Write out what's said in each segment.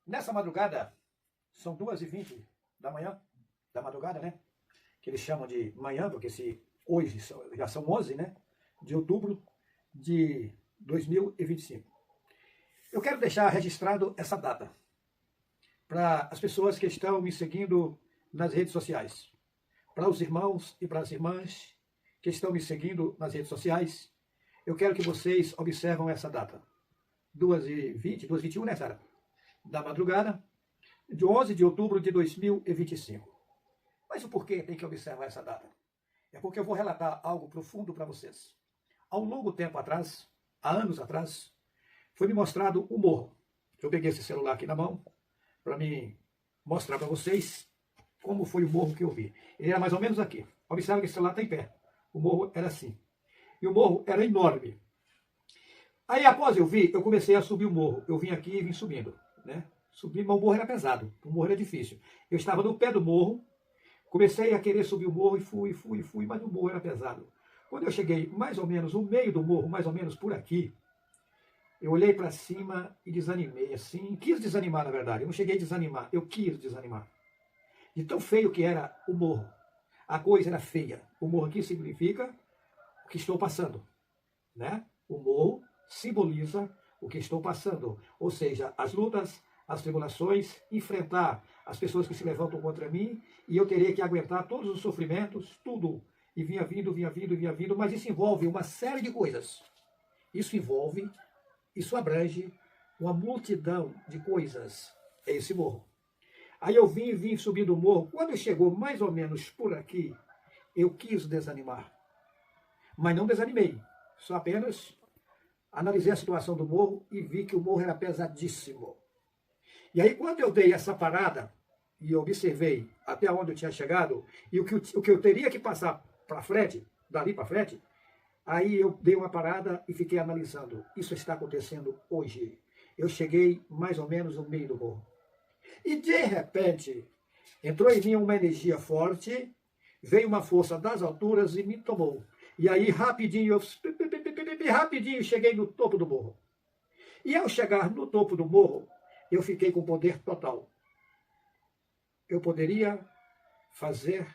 Nessa madrugada, são 2h20 da manhã, da madrugada, né? Que eles chamam de manhã, porque hoje já são 11, né? De outubro de 2025. Eu quero deixar registrado essa data para as pessoas que estão me seguindo nas redes sociais, para os irmãos e para as irmãs que estão me seguindo nas redes sociais. Eu quero que vocês observam essa data, 2h20, 2h21, né, Sara? Da madrugada, de 11 de outubro de 2025. Mas o porquê tem que observar essa data? É porque eu vou relatar algo profundo para vocês. Há um longo tempo atrás, há anos atrás, foi me mostrado um morro. Eu peguei esse celular aqui na mão para me mostrar para vocês como foi o morro que eu vi. Ele era mais ou menos aqui. Observe que esse celular está em pé. O morro era assim. E o morro era enorme. Aí, após eu comecei a subir o morro. Eu vim aqui e vim subindo, né? Subi, mas o morro era pesado. O morro era difícil. Eu estava no pé do morro, comecei a querer subir o morro e fui, mas o morro era pesado. Quando eu cheguei mais ou menos no meio do morro, mais ou menos por aqui, eu olhei para cima e desanimei, assim. Quis desanimar, na verdade. Eu não cheguei a desanimar, eu quis desanimar. De tão feio que era o morro. A coisa era feia. O morro aqui significa o que estou passando, né? O morro simboliza o que estou passando. Ou seja, as lutas, as tribulações, enfrentar as pessoas que se levantam contra mim, e eu teria que aguentar todos os sofrimentos, tudo. E vinha vindo, mas isso envolve uma série de coisas. Isso abrange uma multidão de coisas. É esse morro. Aí eu vim subindo o morro. Quando chegou mais ou menos por aqui, eu quis desanimar. Mas não desanimei. Só apenas analisei a situação do morro e vi que o morro era pesadíssimo. E aí, quando eu dei essa parada e observei até onde eu tinha chegado e o que eu teria que passar para frente, dali para frente, aí eu dei uma parada e fiquei analisando. Isso está acontecendo hoje. Eu cheguei mais ou menos no meio do morro. E de repente, entrou em mim uma energia forte, veio uma força das alturas e me tomou. E aí, rapidinho cheguei no topo do morro. E ao chegar no topo do morro, eu fiquei com poder total. Eu poderia fazer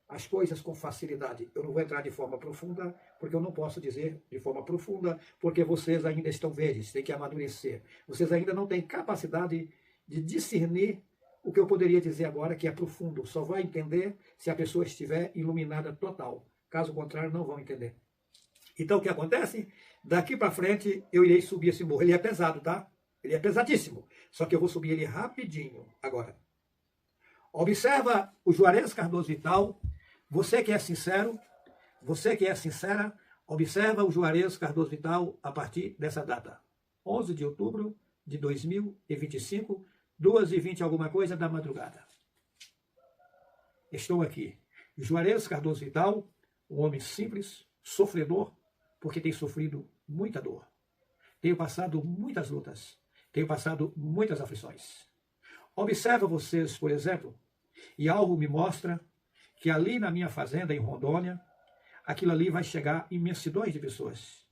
as coisas com facilidade. Eu não vou entrar de forma profunda, porque eu não posso dizer de forma profunda, porque vocês ainda estão verdes, têm que amadurecer. Vocês ainda não têm capacidade de discernir o que eu poderia dizer agora, que é profundo. Só vai entender se a pessoa estiver iluminada total. Caso contrário, não vão entender. Então, o que acontece? Daqui para frente, eu irei subir esse morro. Ele é pesado, tá? Ele é pesadíssimo. Só que eu vou subir ele rapidinho agora. Observa o Juarez Cardoso Vital. Você que é sincero, você que é sincera, observa o Juarez Cardoso Vital a partir dessa data. 11 de outubro de 2025, 2h20 alguma coisa da madrugada. Estou aqui. Juarez Cardoso Vital, um homem simples, sofredor, porque tem sofrido muita dor. Tenho passado muitas lutas. Tenho passado muitas aflições. Observa vocês, por exemplo, e algo me mostra que ali na minha fazenda, em Rondônia, aquilo ali vai chegar imensidões de pessoas.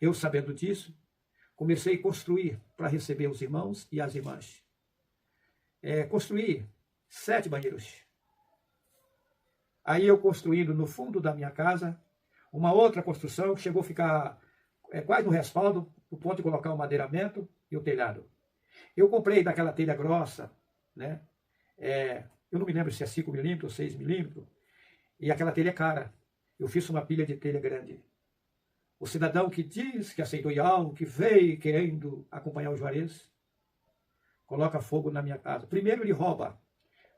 Eu, sabendo disso, comecei a construir para receber os irmãos e as irmãs. Construí 7 banheiros. Aí eu construindo no fundo da minha casa, uma outra construção, chegou a ficar quase no respaldo, o ponto de colocar o madeiramento e o telhado. Eu comprei daquela telha grossa, né? Eu não me lembro se é 5 milímetros ou 6 milímetros, e aquela telha é cara. Eu fiz uma pilha de telha grande. O cidadão que diz que aceitou algo, que veio querendo acompanhar o Juarez, coloca fogo na minha casa. Primeiro ele rouba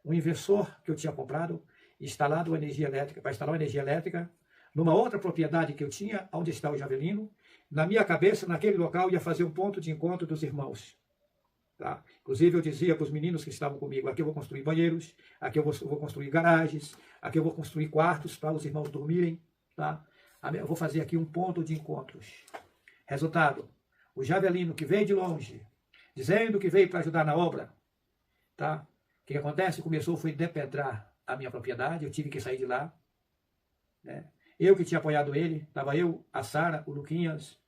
um inversor que eu tinha comprado, instalado energia elétrica, para instalar uma energia elétrica, numa outra propriedade que eu tinha, onde está o Javelino. Na minha cabeça, naquele local, ia fazer um ponto de encontro dos irmãos. Tá? Inclusive, eu dizia para os meninos que estavam comigo, aqui eu vou construir banheiros, aqui eu vou construir garagens, aqui eu vou construir quartos para os irmãos dormirem. Tá? Eu vou fazer aqui um ponto de encontros. Resultado, o Javelino que veio de longe, dizendo que veio para ajudar na obra, tá? O que acontece? Começou foi depedrar a minha propriedade, eu tive que sair de lá, né? Eu que tinha apoiado ele, estava eu, a Sara, o Luquinhas,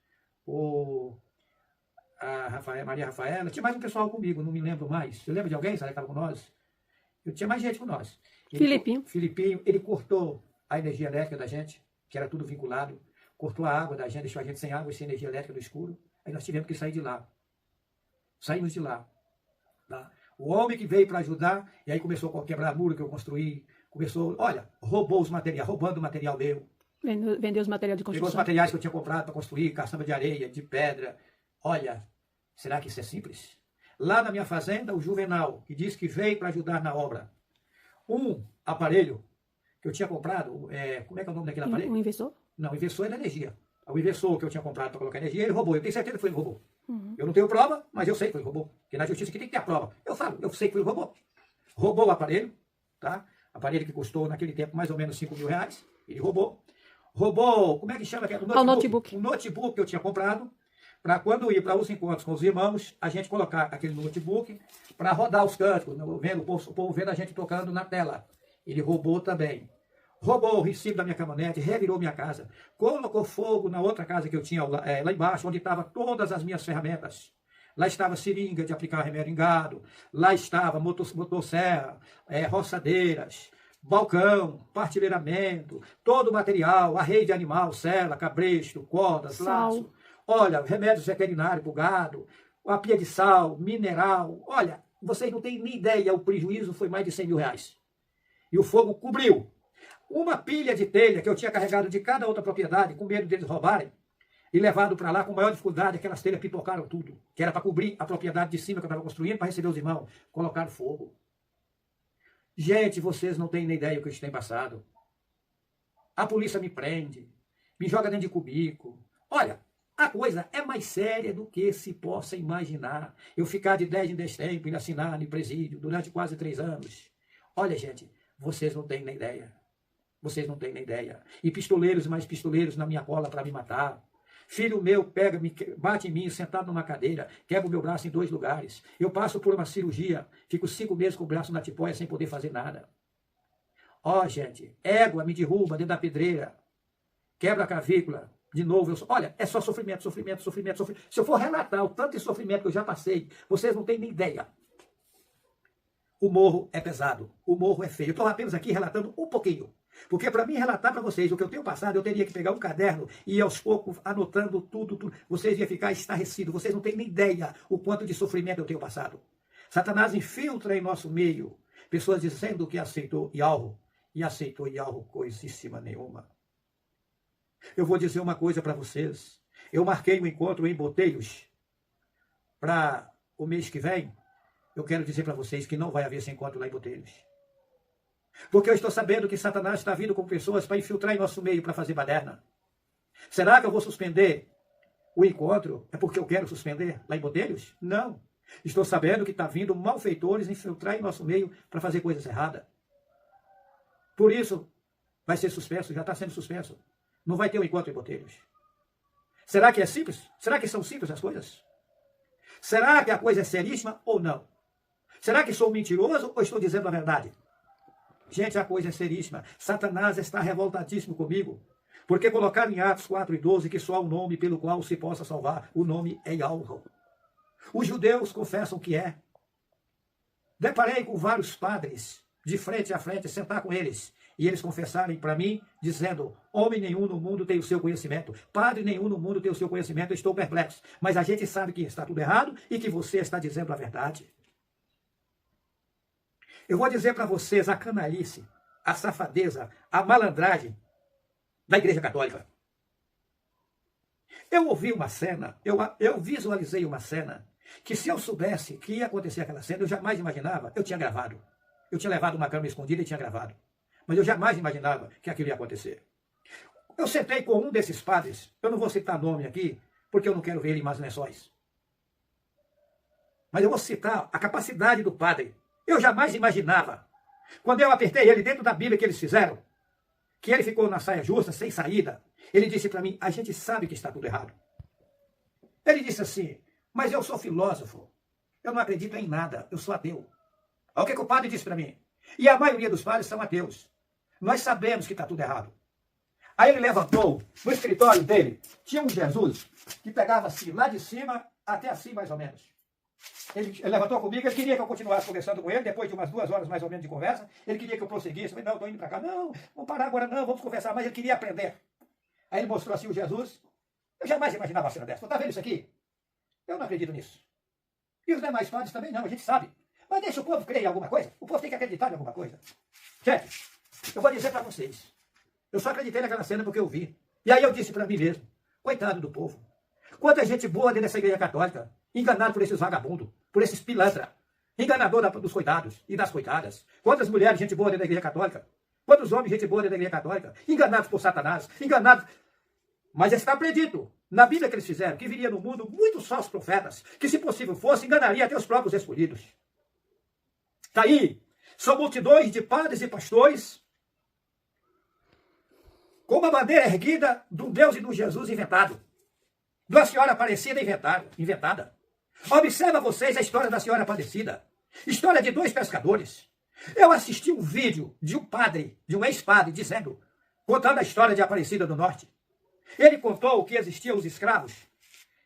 a Maria Rafaela, tinha mais um pessoal comigo, não me lembro mais. Você lembra de alguém, sabe, que estava com nós? Eu tinha mais gente com nós. Filipinho, ele cortou a energia elétrica da gente, que era tudo vinculado, cortou a água da gente, deixou a gente sem água e sem energia elétrica no escuro. Aí nós tivemos que sair de lá. Saímos de lá. Tá? O homem que veio para ajudar, e aí começou a quebrar muro que eu construí, começou, olha, roubou os materiais, roubando o material meu. Vendeu os materiais de construção. Pegou os materiais que eu tinha comprado para construir, caçamba de areia, de pedra. Olha, será que isso é simples? Lá na minha fazenda, o Juvenal, que disse que veio para ajudar na obra. Um aparelho que eu tinha comprado, como é que é o nome daquele aparelho? Um inversor? Não, o inversor é da energia. O inversor que eu tinha comprado para colocar energia, ele roubou. Eu tenho certeza que foi ele que roubou. Eu não tenho prova, mas eu sei que foi ele que roubou. Porque na justiça aqui tem que ter a prova. Eu falo, eu sei que foi ele que roubou. Roubou o aparelho, tá? Aparelho que custou naquele tempo mais ou menos 5 mil reais. Ele roubou. Roubou, como é que chama? O notebook. Um notebook que eu tinha comprado, para quando ir para os encontros com os irmãos, a gente colocar aquele notebook para rodar os cânticos, o povo vendo a gente tocando na tela. Ele roubou também. Roubou o recibo da minha caminhonete, revirou minha casa, colocou fogo na outra casa que eu tinha lá embaixo, onde estavam todas as minhas ferramentas. Lá estava seringa de aplicar remédio em gado, lá estava motosserra, roçadeiras, balcão, partilheiramento, todo o material, arreio de animal, sela, cabresto, cordas, laço. Olha, remédios veterinários para o gado, a pia de sal, mineral. Olha, vocês não têm nem ideia, o prejuízo foi mais de 100 mil reais. E o fogo cobriu. Uma pilha de telha que eu tinha carregado de cada outra propriedade, com medo deles roubarem, e levado para lá com maior dificuldade, aquelas telhas pipocaram tudo, que era para cobrir a propriedade de cima que eu estava construindo, para receber os irmãos. Colocaram fogo. Gente, vocês não têm nem ideia do que isso tem passado. A polícia me prende, me joga dentro de cubículo. Olha, a coisa é mais séria do que se possa imaginar. Eu ficar de 10 em 10 tempos, assinado em presídio, durante quase 3 anos. Olha, gente, vocês não têm nem ideia. Vocês não têm nem ideia. E pistoleiros e mais pistoleiros na minha cola para me matar. Filho meu pega, bate em mim, sentado numa cadeira, quebra o meu braço em 2 lugares. Eu passo por uma cirurgia, fico 5 meses com o braço na tipóia sem poder fazer nada. Ó, gente, égua me derruba dentro da pedreira, quebra a clavícula. De novo, olha, é só sofrimento, sofrimento, sofrimento, sofrimento. Se eu for relatar o tanto de sofrimento que eu já passei, vocês não têm nem ideia. O morro é pesado, o morro é feio. Eu estou apenas aqui relatando um pouquinho. Porque para mim relatar para vocês o que eu tenho passado, eu teria que pegar um caderno e ir aos poucos anotando tudo. Vocês iam ficar estarrecidos. Vocês não têm nem ideia o quanto de sofrimento eu tenho passado. Satanás infiltra em nosso meio pessoas dizendo que aceitou Yahweh e aceitou Yahweh coisíssima nenhuma. Eu vou dizer uma coisa para vocês. Eu marquei um encontro em Boteiros para o mês que vem. Eu quero dizer para vocês que não vai haver esse encontro lá em Boteiros. Porque eu estou sabendo que Satanás está vindo com pessoas para infiltrar em nosso meio para fazer baderna. Será que eu vou suspender o encontro? É porque eu quero suspender lá em Boteiros? Não. Estou sabendo que está vindo malfeitores infiltrar em nosso meio para fazer coisas erradas. Por isso, vai ser suspenso, já está sendo suspenso. Não vai ter um encontro em Boteiros. Será que é simples? Será que são simples as coisas? Será que a coisa é seríssima ou não? Será que sou mentiroso ou estou dizendo a verdade? Gente, a coisa é seríssima. Satanás está revoltadíssimo comigo. Porque colocaram em Atos 4:12 que só há um nome pelo qual se possa salvar. O nome é Yahweh. Os judeus confessam que é. Deparei com vários padres, de frente a frente, sentar com eles. E eles confessarem para mim, dizendo, homem nenhum no mundo tem o seu conhecimento. Padre nenhum no mundo tem o seu conhecimento. Eu estou perplexo. Mas a gente sabe que está tudo errado e que você está dizendo a verdade. Eu vou dizer para vocês a canalice, a safadeza, a malandragem da Igreja Católica. Eu ouvi uma cena, eu visualizei uma cena, que se eu soubesse que ia acontecer aquela cena, eu jamais imaginava, eu tinha gravado. Eu tinha levado uma câmera escondida e tinha gravado. Mas eu jamais imaginava que aquilo ia acontecer. Eu sentei com um desses padres, eu não vou citar nome aqui, porque eu não quero ver ele em mais lençóis. Mas eu vou citar a capacidade do padre. Eu jamais imaginava, quando eu apertei ele dentro da Bíblia que eles fizeram, que ele ficou na saia justa, sem saída. Ele disse para mim, a gente sabe que está tudo errado. Ele disse assim, mas eu sou filósofo, eu não acredito em nada, eu sou ateu. Olha o que o padre disse para mim. E a maioria dos padres são ateus. Nós sabemos que está tudo errado. Aí ele levantou, no escritório dele, tinha um Jesus que pegava assim, lá de cima, até assim mais ou menos. Ele levantou comigo, ele queria que eu continuasse conversando com ele, depois de umas 2 horas mais ou menos de conversa, ele queria que eu prosseguisse. Eu falei, não, estou indo para cá. Não, vamos parar agora não, vamos conversar mais. Ele queria aprender. Aí ele mostrou assim o Jesus. Eu jamais imaginava uma cena dessa. Está vendo isso aqui? Eu não acredito nisso. E os demais padres também não, a gente sabe. Mas deixa o povo crer em alguma coisa. O povo tem que acreditar em alguma coisa. Gente, eu vou dizer para vocês. Eu só acreditei naquela cena porque eu vi. E aí eu disse para mim mesmo, coitado do povo. Quanta gente boa dentro dessa igreja católica, enganado por esses vagabundos, por esses pilantra, enganador dos coitados e das coitadas. Quantas mulheres, gente boa dentro da igreja católica. Quantos homens, gente boa dentro da igreja católica, enganados por Satanás, enganados. Mas está predito na Bíblia que eles fizeram, que viria no mundo muitos falsos profetas, que se possível fosse, enganaria até os próprios escolhidos. Está aí, são multidões de padres e pastores, com uma bandeira erguida do Deus e do Jesus inventado. Da Senhora Aparecida inventada. Observa vocês a história da Senhora Aparecida. História de 2 pescadores. Eu assisti um vídeo de um padre, de um ex-padre, contando a história de Aparecida do Norte. Ele contou que existiam os escravos,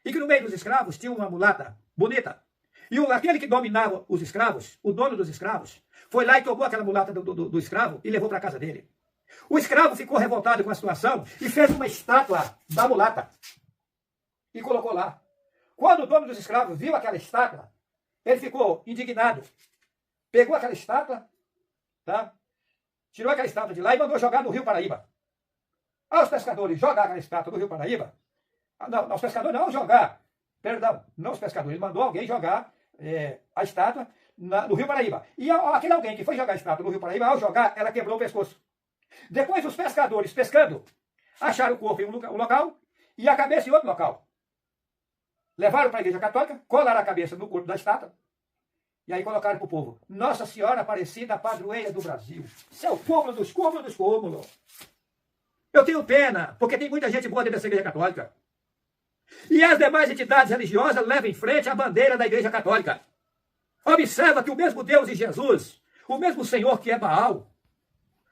e que no meio dos escravos tinha uma mulata bonita. E aquele que dominava os escravos, o dono dos escravos, foi lá e tomou aquela mulata do escravo e levou para a casa dele. O escravo ficou revoltado com a situação e fez uma estátua da mulata. E colocou lá. Quando o dono dos escravos viu aquela estátua, ele ficou indignado. Pegou aquela estátua, tá? Tirou aquela estátua de lá e mandou jogar no Rio Paraíba. Aos pescadores jogar aquela estátua no Rio Paraíba. Não, os pescadores não jogar. Perdão, não os pescadores. Ele mandou alguém jogar a estátua no Rio Paraíba. E aquele alguém que foi jogar a estátua no Rio Paraíba, ao jogar, ela quebrou o pescoço. Depois os pescadores, pescando, acharam o corpo em um local e a cabeça em outro local. Levaram para a igreja católica, colaram a cabeça no corpo da estátua e aí colocaram para o povo: Nossa Senhora Aparecida, padroeira do Brasil. Isso é o cúmulo dos cúmulos dos cúmulos. Eu tenho pena, porque tem muita gente boa dentro dessa igreja católica. E as demais entidades religiosas levam em frente a bandeira da igreja católica. Observa que o mesmo Deus e Jesus, o mesmo Senhor que é Baal,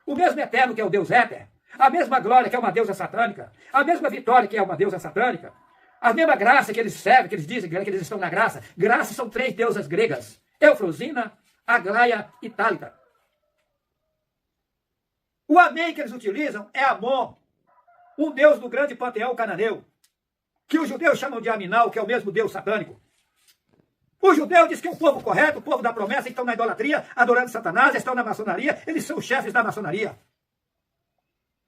o mesmo Eterno que é o Deus Éter, a mesma glória que é uma deusa satânica, a mesma vitória que é uma deusa satânica, a mesma graça que eles servem, que eles dizem que eles estão na graça. Graça são 3 deusas gregas: Eufrosina, Aglaia e Tálita. O amém que eles utilizam é Amon, um deus do grande panteão cananeu, que os judeus chamam de Aminal, que é o mesmo deus satânico. O judeu diz que é o povo correto, o povo da promessa, estão na idolatria, adorando Satanás, estão na maçonaria, eles são os chefes da maçonaria.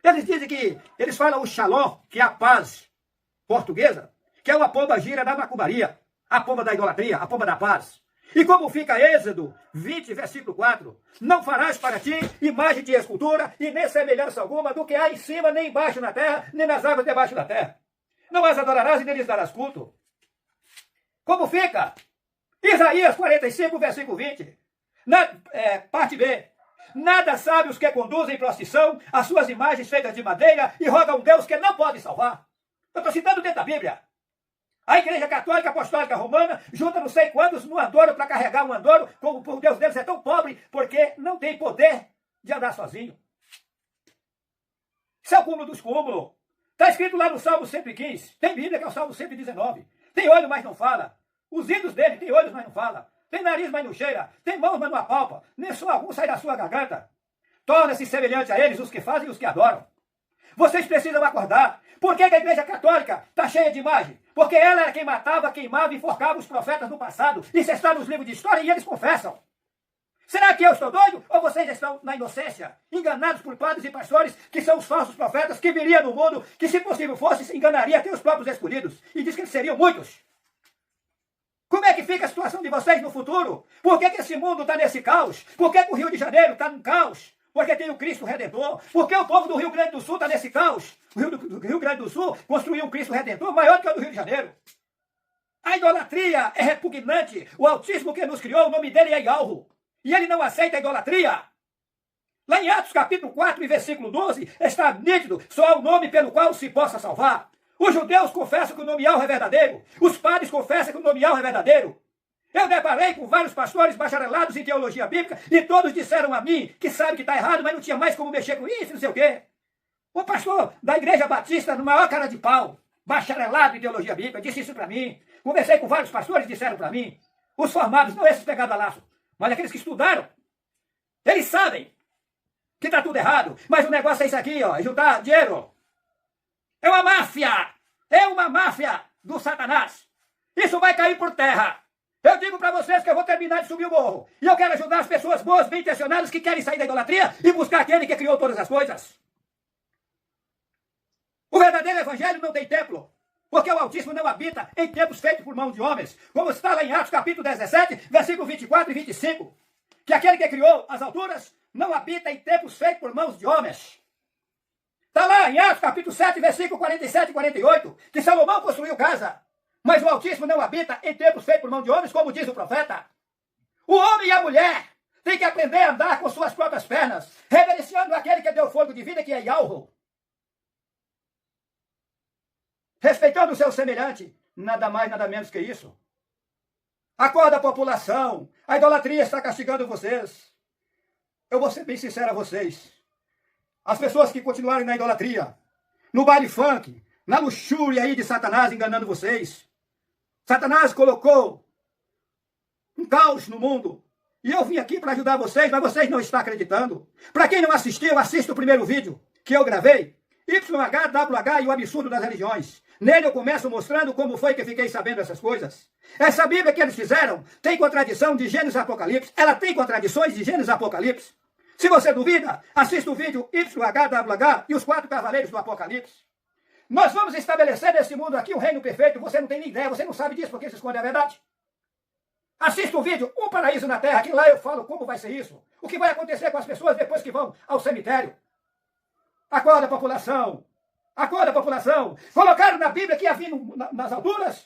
Eles dizem que, eles falam o Shalom, que é a paz portuguesa, que é uma pomba gira da macumbaria, a pomba da idolatria, a pomba da paz. E como fica Êxodo 20, versículo 4, não farás para ti imagem de escultura e nem semelhança alguma do que há em cima, nem embaixo na terra, nem nas águas debaixo da terra. Não as adorarás e nem lhes darás culto. Como fica? Isaías 45, versículo 20, parte B. Nada sabe os que conduzem prostituição, as suas imagens feitas de madeira, e rogam a um Deus que não pode salvar. Eu estou citando dentro da Bíblia. A Igreja Católica Apostólica Romana junta não sei quantos no andouro para carregar um andouro, como o Deus deles é tão pobre, porque não tem poder de andar sozinho. Isso é o cúmulo dos cúmulos. Está escrito lá no Salmo 115. Tem Bíblia que é o Salmo 119. Tem olho, mas não fala. Os ídolos dele têm olhos, mas não fala. Tem nariz, mas não cheira. Tem mãos, mas não apalpa. Nem som algum sai da sua garganta. Torna-se semelhante a eles os que fazem e os que adoram. Vocês precisam acordar. Por que a Igreja Católica está cheia de imagem? Porque ela era quem matava, queimava e enforcava os profetas no passado. Isso está nos livros de história e eles confessam. Será que eu estou doido? Ou vocês estão na inocência? Enganados por padres e pastores, que são os falsos profetas, que viriam no mundo, que se possível fosse, enganaria até os próprios escolhidos. E diz que eles seriam muitos. Como é que fica a situação de vocês no futuro? Por que esse mundo está nesse caos? Por que o Rio de Janeiro está num caos? Porque tem o Cristo Redentor. Por que o povo do Rio Grande do Sul está nesse caos? O Rio Grande do Sul construiu um Cristo Redentor maior do que o do Rio de Janeiro. A idolatria é repugnante. O Altíssimo que nos criou, o nome dele é Yahweh. E ele não aceita a idolatria. Lá em Atos capítulo 4 e versículo 12, está nítido, só há um nome pelo qual se possa salvar. Os judeus confessam que o nome Yahweh é verdadeiro. Os padres confessam que o nome Yahweh é verdadeiro. Eu deparei com vários pastores bacharelados em teologia bíblica e todos disseram a mim que sabe que está errado, mas não tinha mais como mexer com isso, não sei o quê. O pastor da Igreja Batista, no maior cara de pau, bacharelado em teologia bíblica, disse isso para mim. Conversei com vários pastores e disseram para mim, os formados, não esses pegados a laço, mas aqueles que estudaram, eles sabem que está tudo errado, mas o negócio é isso aqui, ó, é juntar dinheiro. É uma máfia do Satanás. Isso vai cair por terra. Eu digo para vocês que eu vou terminar de subir o morro. E eu quero ajudar as pessoas boas, bem intencionadas, que querem sair da idolatria e buscar aquele que criou todas as coisas. O verdadeiro evangelho não tem templo, porque o Altíssimo não habita em templos feitos por mão de homens, como está lá em Atos capítulo 17, versículo 24 e 25, que aquele que criou as alturas não habita em templos feitos por mãos de homens. Está lá em Atos capítulo 7, versículo 47 e 48, que Salomão construiu casa, mas o Altíssimo não habita em templos feitos por mão de homens, como diz o profeta. O homem e a mulher têm que aprender a andar com suas próprias pernas, reverenciando aquele que deu fogo de vida, que é Yahweh. Respeitando o seu semelhante, nada mais, nada menos que isso. Acorda, população, a idolatria está castigando vocês. Eu vou ser bem sincero a vocês. As pessoas que continuarem na idolatria, no baile funk, na luxúria aí de Satanás enganando vocês. Satanás colocou um caos no mundo. E eu vim aqui para ajudar vocês, mas vocês não estão acreditando. Para quem não assistiu, assista o primeiro vídeo que eu gravei. YHWH e o absurdo das religiões. Nele eu começo mostrando como foi que fiquei sabendo essas coisas. Essa Bíblia que eles fizeram tem contradição de Gênesis e Apocalipse. Ela tem contradições de Gênesis e Apocalipse. Se você duvida, assista o vídeo YHWH e os 4 cavaleiros do Apocalipse. Nós vamos estabelecer nesse mundo aqui um reino perfeito. Você não tem nem ideia, você não sabe disso porque se esconde a verdade. Assista o vídeo Um Paraíso na Terra, que lá eu falo como vai ser isso. O que vai acontecer com as pessoas depois que vão ao cemitério. Acorda, população! Acorda, população! Colocaram na Bíblia que ia vir nas alturas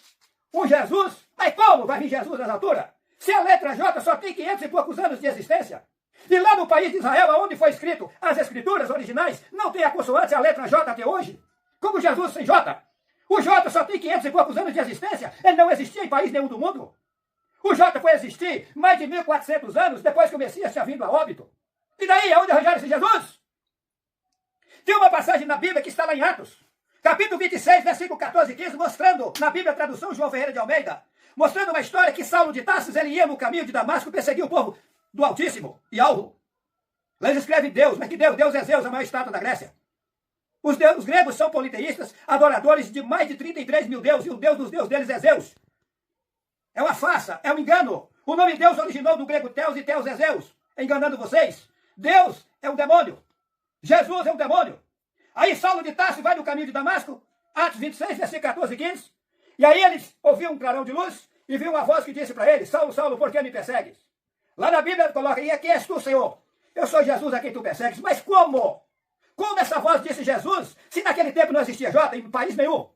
um Jesus. Mas como vai vir Jesus nas alturas? Se a letra J só tem 500 e poucos anos de existência. E lá no país de Israel, onde foi escrito as escrituras originais, não tem a consoante, a letra J até hoje. Como Jesus sem J. O J só tem 500 e poucos anos de existência. Ele não existia em país nenhum do mundo. O J foi existir mais de 1400 anos depois que o Messias tinha vindo a óbito. E daí, aonde arranjaram esse Jesus? Tem uma passagem na Bíblia que está lá em Atos, capítulo 26, versículo 14 e 15, mostrando, na Bíblia tradução João Ferreira de Almeida, mostrando uma história que Saulo de Tarso, ele ia no caminho de Damasco perseguir o povo do Altíssimo, Yahweh. Lá eles escrevem Deus, mas que Deus? Deus é Zeus, a maior estátua da Grécia. Os gregos são politeístas, adoradores de mais de 33 mil deuses, e o Deus dos deuses deles é Zeus. É uma farsa, é um engano. O nome Deus originou do grego Theos e Theos é Zeus, enganando vocês. Deus é um demônio. Jesus é um demônio. Aí Saulo de Tarso vai no caminho de Damasco, Atos 26, versículo 14 e 15. E aí eles ouviram um clarão de luz e viu uma voz que disse para ele, Saulo, Saulo, por que me persegues? Lá na Bíblia coloca, e quem és tu, Senhor? Eu sou Jesus a quem tu persegues. Mas como? Como essa voz disse Jesus, se naquele tempo não existia J em país nenhum?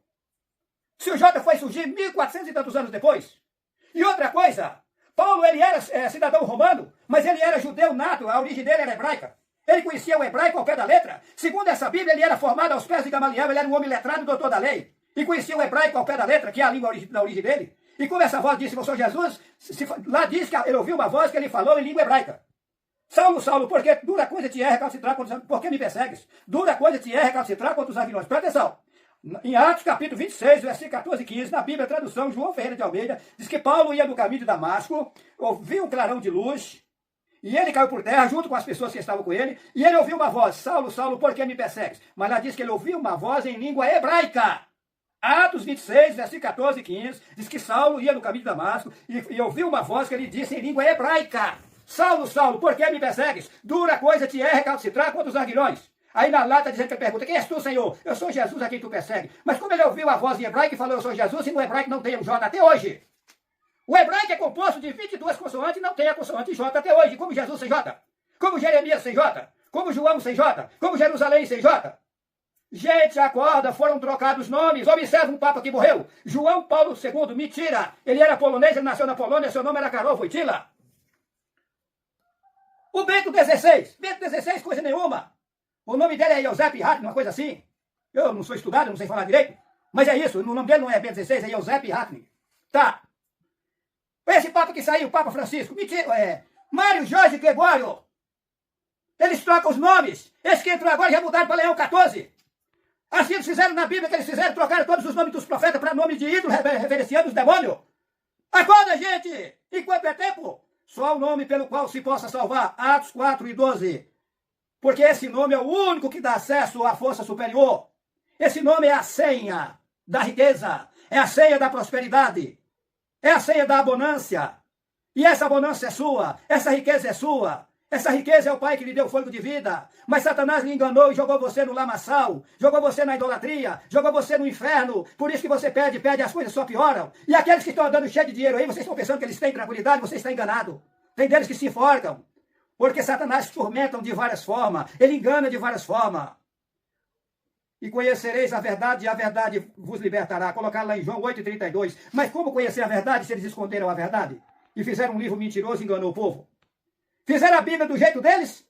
Se o J foi surgir 1400 e tantos anos depois. E outra coisa, Paulo ele era cidadão romano, mas ele era judeu nato, a origem dele era hebraica. Ele conhecia o hebraico ao pé da letra. Segundo essa Bíblia, ele era formado aos pés de Gamaliel, ele era um homem letrado, doutor da lei. E conhecia o hebraico ao pé da letra, que é a língua da origem dele. E como essa voz disse, eu sou Jesus, lá diz que ele ouviu uma voz que ele falou em língua hebraica. Saulo, Saulo, porque dura coisa te é recalcitrar contra os... Por que me persegues? Dura coisa te é recalcitrar contra os aguilhões. Presta atenção. Em Atos, capítulo 26, versículo 14 e 15, na Bíblia, tradução João Ferreira de Almeida, diz que Paulo ia no caminho de Damasco, ouviu um clarão de luz, e ele caiu por terra junto com as pessoas que estavam com ele, e ele ouviu uma voz, Saulo, Saulo, por que me persegues? Mas lá diz que ele ouviu uma voz em língua hebraica. Atos 26, versículo 14 e 15, diz que Saulo ia no caminho de Damasco, e ouviu uma voz que ele disse em língua hebraica. Saulo, Saulo, por que me persegues? Dura coisa te é recalcitrar contra os aguilhões. Aí na lata dizendo que ele pergunta, quem és tu, Senhor? Eu sou Jesus a quem tu persegue. Mas como ele ouviu a voz em hebraico e falou, eu sou Jesus, e no hebraico não tem o J até hoje. O hebraico é composto de 22 consoantes e não tem a consoante J até hoje. Como Jesus sem J. Como Jeremias sem J. Como João sem J. Como Jerusalém sem J. Gente, acorda, foram trocados nomes. Observa um papa que morreu. João Paulo II, mentira. Ele era polonês, ele nasceu na Polônia, seu nome era Karol Wojtyla. O Bento XVI. Bento XVI, coisa nenhuma. O nome dele é Eusébio Ratner, uma coisa assim. Eu não sou estudado, não sei falar direito. Mas é isso, o nome dele não é Bento XVI, é Eusébio Ratner. Tá. Esse Papa que saiu, o Papa Francisco. Mentira, Mário Jorge Gregório. Eles trocam os nomes. Esse que entrou agora já mudaram para Leão XIV. Assim eles fizeram na Bíblia, que eles fizeram, trocaram todos os nomes dos profetas para nome de ídolo, reverenciando os demônios. Acorda, gente! Enquanto é tempo, só o nome pelo qual se possa salvar. Atos 4:12. Porque esse nome é o único que dá acesso à força superior. Esse nome é a senha da riqueza, é a senha da prosperidade, é a senha da abundância. E essa abundância é sua, essa riqueza é sua. Essa riqueza é o Pai que lhe deu fôlego de vida. Mas Satanás lhe enganou e jogou você no lamaçal. Jogou você na idolatria. Jogou você no inferno. Por isso que você pede, as coisas só pioram. E aqueles que estão andando cheio de dinheiro aí, vocês estão pensando que eles têm tranquilidade, você está enganado. Tem deles que se enforcam. Porque Satanás tormentam de várias formas. Ele engana de várias formas. E conhecereis a verdade, e a verdade vos libertará. Colocar lá em João 8:32. Mas como conhecer a verdade se eles esconderam a verdade? E fizeram um livro mentiroso e enganou o povo? Fizeram a Bíblia do jeito deles,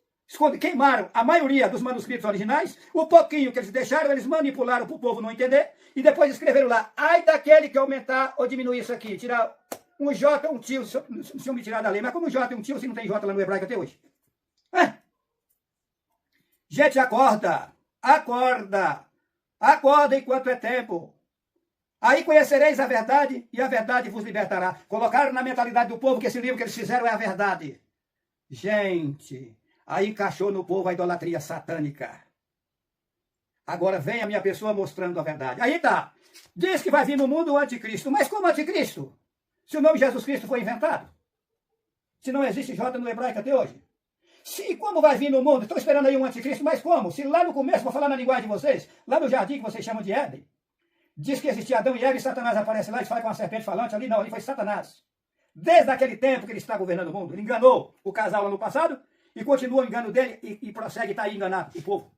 queimaram a maioria dos manuscritos originais, o pouquinho que eles deixaram, eles manipularam para o povo não entender, e depois escreveram lá, ai daquele que aumentar ou diminuir isso aqui, tirar um J, um tio, se eu me tirar da lei, mas como um J e um tio, se não tem J lá no hebraico até hoje? Gente, acorda, acorda enquanto é tempo. Aí conhecereis a verdade, e a verdade vos libertará. Colocaram na mentalidade do povo que esse livro que eles fizeram é a verdade. Gente, aí encaixou no povo a idolatria satânica. Agora vem a minha pessoa mostrando a verdade. Aí tá, diz que vai vir no mundo o anticristo. Mas como anticristo? Se o nome Jesus Cristo foi inventado? Se não existe J no hebraico até hoje? Se como vai vir no mundo? Estou esperando aí um anticristo, mas como? Se lá no começo, vou falar na linguagem de vocês, lá no jardim que vocês chamam de Éden, diz que existia Adão e Eva e Satanás aparece lá e fala com uma serpente falante ali. Não, ali foi Satanás. Desde aquele tempo que ele está governando o mundo. Ele enganou o casal lá no passado e continua o engano dele e prossegue estar aí enganando o povo.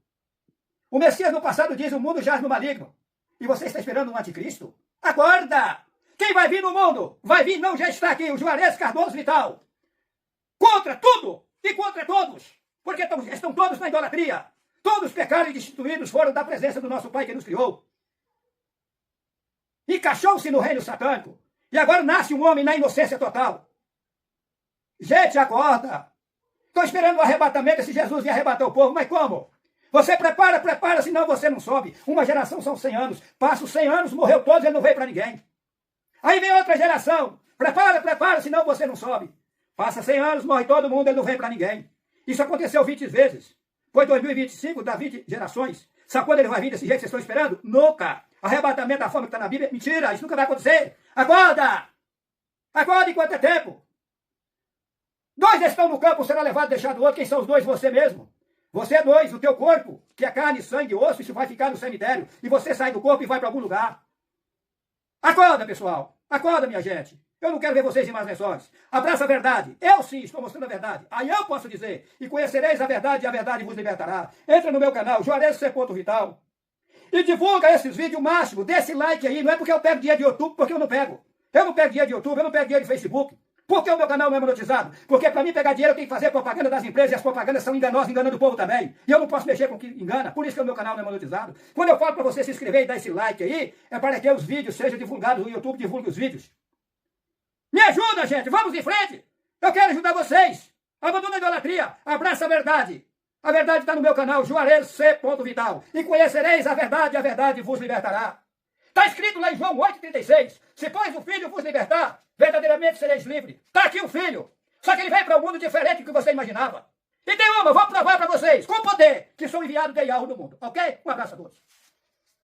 O Messias no passado diz, o mundo jaz no maligno. E você está esperando um anticristo? Acorda! Quem vai vir no mundo? Vai vir, não, já está aqui, o Juarez Cardoso Vital. Contra tudo e contra todos. Porque estão todos na idolatria. Todos pecaram e destituídos foram da presença do nosso Pai que nos criou. Encaixou-se no reino satânico. E agora nasce um homem na inocência total. Gente, acorda. Estou esperando o arrebatamento, esse Jesus ia arrebatar o povo, mas como? Você prepara, senão você não sobe. Uma geração são 100 anos. Passa os 100 anos, morreu todos, ele não veio para ninguém. Aí vem outra geração. Prepara, senão você não sobe. Passa 100 anos, morre todo mundo, ele não veio para ninguém. Isso aconteceu 20 vezes. Foi 2025, dá 20 gerações. Sabe quando ele vai vir desse jeito que vocês estão esperando? Nunca. Arrebatamento da fome que está na Bíblia, mentira, isso nunca vai acontecer. Acorda! Acorda enquanto é tempo. 2 estão no campo, será levado e deixado o outro. Quem são os 2? Você mesmo. Você é 2, o teu corpo, que é carne, sangue, osso, isso vai ficar no cemitério. E você sai do corpo e vai para algum lugar. Acorda, pessoal. Acorda, minha gente. Eu não quero ver vocês em mais lençóis. Abraça a verdade. Eu sim estou mostrando a verdade. Aí eu posso dizer, e conhecereis a verdade e a verdade vos libertará. Entra no meu canal, Juarez C. Vital. E divulga esses vídeos o máximo. Dê esse like aí. Não é porque eu pego dinheiro de YouTube, porque eu não pego. Eu não pego dinheiro de YouTube, eu não pego dinheiro de Facebook. Por que o meu canal não é monetizado? Porque para mim pegar dinheiro eu tenho que fazer propaganda das empresas e as propagandas são enganosas, enganando o povo também. E eu não posso mexer com o que engana, por isso que o meu canal não é monetizado. Quando eu falo para você se inscrever e dar esse like aí, é para que os vídeos sejam divulgados, o YouTube divulgue os vídeos. Me ajuda, gente, vamos em frente. Eu quero ajudar vocês. Abandona a idolatria, abraça a verdade. A verdade está no meu canal, Juarez C. Vital. E conhecereis a verdade vos libertará. Está escrito lá em João 8,36. Se pois o Filho vos libertar, verdadeiramente sereis livres. Está aqui o Filho. Só que ele veio para um mundo diferente do que você imaginava. E tem uma, vou provar para vocês, com poder, que sou enviado de Yahweh no mundo. Ok? Um abraço a todos.